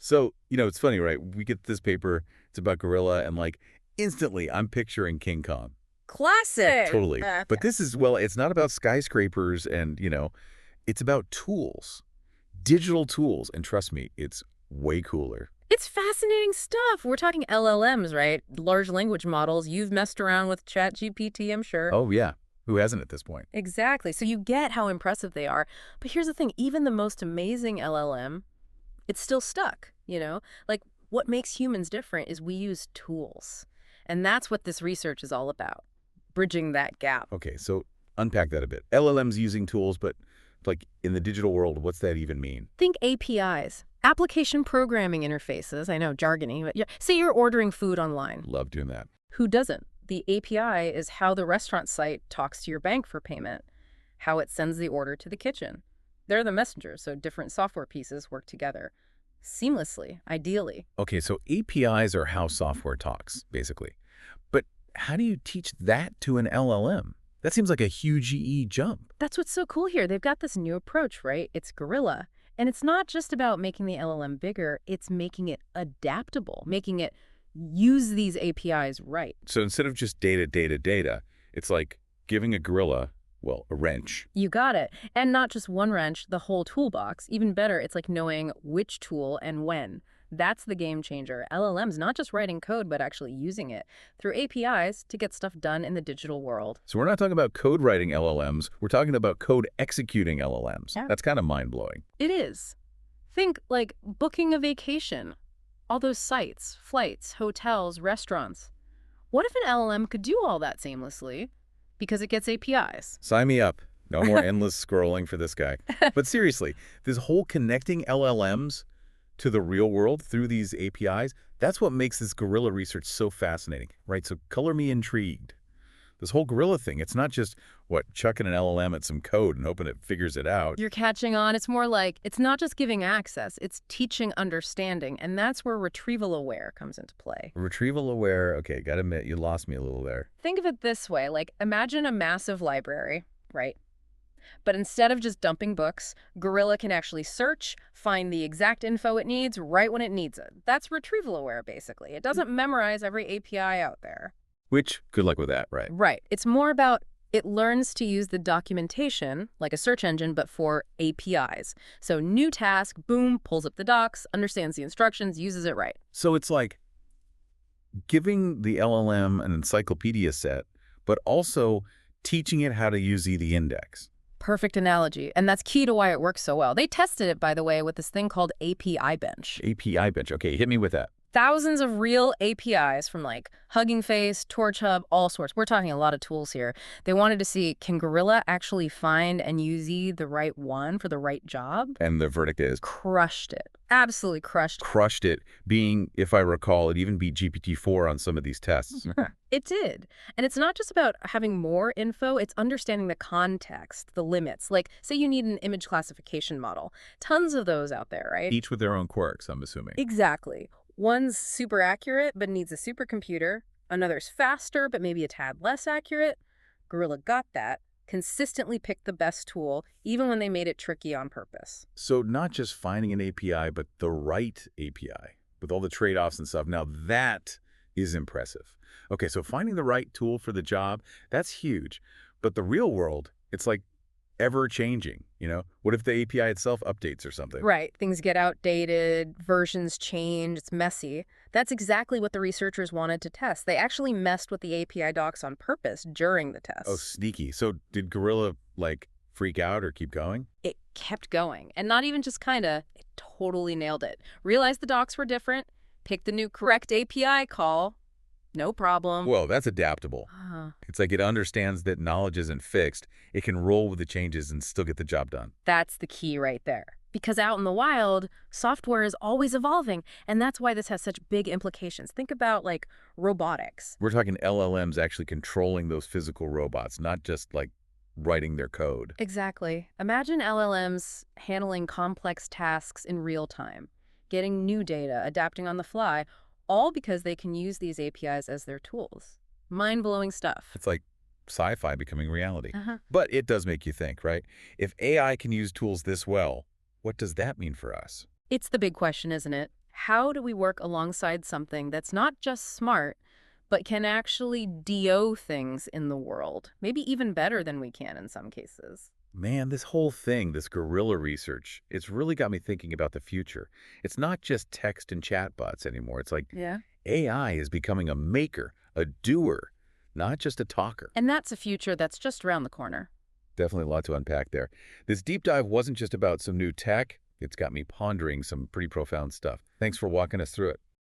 So, it's funny, right? We get this paper, it's about gorilla, and instantly I'm picturing King Kong. Classic. Totally. But this is, well, it's not about skyscrapers and, it's about tools, digital tools. And trust me, it's way cooler. It's fascinating stuff. We're talking LLMs, right? Large language models. You've messed around with ChatGPT, I'm sure. Oh, yeah. Who hasn't at this point? Exactly. So you get how impressive they are. But here's the thing. Even the most amazing LLM, it's still stuck, Like, what makes humans different is we use tools. And that's what this research is all about, bridging that gap. Okay, so unpack that a bit. LLMs using tools, but in the digital world, what's that even mean? Think APIs, application programming interfaces. I know, jargony, but yeah. Say you're ordering food online. Love doing that. Who doesn't? The API is how the restaurant site talks to your bank for payment, how it sends the order to the kitchen. They're the messengers, so different software pieces work together seamlessly, ideally. Okay, so APIs are how software talks, basically. But how do you teach that to an LLM? That seems like a huge jump. That's what's so cool here. They've got this new approach, right? It's Gorilla. And it's not just about making the LLM bigger, it's making it adaptable, making it use these APIs right. So instead of just data, it's like giving a gorilla, well, a wrench. You got it. And not just one wrench, the whole toolbox. Even better, it's like knowing which tool and when. That's the game changer. LLMs not just writing code, but actually using it through APIs to get stuff done in the digital world. So we're not talking about code writing LLMs. We're talking about code executing LLMs. Yeah. That's kind of mind-blowing. It is. Think like booking a vacation. All those sites, flights, hotels, restaurants. What if an LLM could do all that seamlessly? Because it gets APIs. Sign me up. No more endless scrolling for this guy. But seriously, this whole connecting LLMs to the real world through these APIs, that's what makes this gorilla research so fascinating, right? So color me intrigued. This whole gorilla thing, it's not just, chucking an LLM at some code and hoping it figures it out. You're catching on. It's more like, it's not just giving access, it's teaching understanding. And that's where retrieval aware comes into play. Retrieval aware, okay, gotta admit, you lost me a little there. Think of it this way, imagine a massive library, right? But instead of just dumping books, Gorilla can actually search, find the exact info it needs right when it needs it. That's retrieval aware, basically. It doesn't memorize every API out there. Which, good luck with that, right? Right. It's more about it learns to use the documentation, like a search engine, but for APIs. So new task, boom, pulls up the docs, understands the instructions, uses it right. So it's like giving the LLM an encyclopedia set, but also teaching it how to use the index. Perfect analogy. And that's key to why it works so well. They tested it, by the way, with this thing called APIBench. APIBench. Okay, hit me with that. Thousands of real APIs from HuggingFace, TorchHub, all sorts. We're talking a lot of tools here. They wanted to see, can Gorilla actually find and use the right one for the right job? And the verdict is? Crushed it. Absolutely crushed it. Crushed it, being, if I recall, it even beat GPT-4 on some of these tests. It did. And it's not just about having more info, it's understanding the context, the limits. Say you need an image classification model. Tons of those out there, right? Each with their own quirks, I'm assuming. Exactly. One's super accurate, but needs a supercomputer. Another's faster, but maybe a tad less accurate. Gorilla got that, consistently picked the best tool, even when they made it tricky on purpose. So not just finding an API, but the right API, with all the trade-offs and stuff. Now that is impressive. Okay, so finding the right tool for the job, that's huge. But the real world, it's ever-changing, What if the API itself updates or something? Right. Things get outdated, versions change, it's messy. That's exactly what the researchers wanted to test. They actually messed with the API docs on purpose during the test. Oh, sneaky. So did Gorilla, freak out or keep going? It kept going. And not even just kinda, it totally nailed it. Realized the docs were different, picked the new correct API call. No problem. Whoa, that's adaptable. It's it understands that knowledge isn't fixed. It can roll with the changes and still get the job done. That's the key right there. Because out in the wild, software is always evolving, and that's why this has such big implications. Think about, robotics. We're talking LLMs actually controlling those physical robots, not just, writing their code. Exactly. Imagine LLMs handling complex tasks in real time, getting new data, adapting on the fly, all because they can use these APIs as their tools. Mind-blowing stuff. It's like sci-fi becoming reality. But it does make you think, right? If AI can use tools this well, what does that mean for us? It's the big question, isn't it? how do we work alongside something that's not just smart, but can actually DO things in the world, maybe even better than we can in some cases? Man, this whole thing, this guerrilla research, it's really got me thinking about the future. It's not just text and chatbots anymore. It's like Yeah. AI is becoming a maker, a doer, not just a talker. And that's a future that's just around the corner. Definitely a lot to unpack there. This deep dive wasn't just about some new tech. It's got me pondering some pretty profound stuff. Thanks for walking us through it.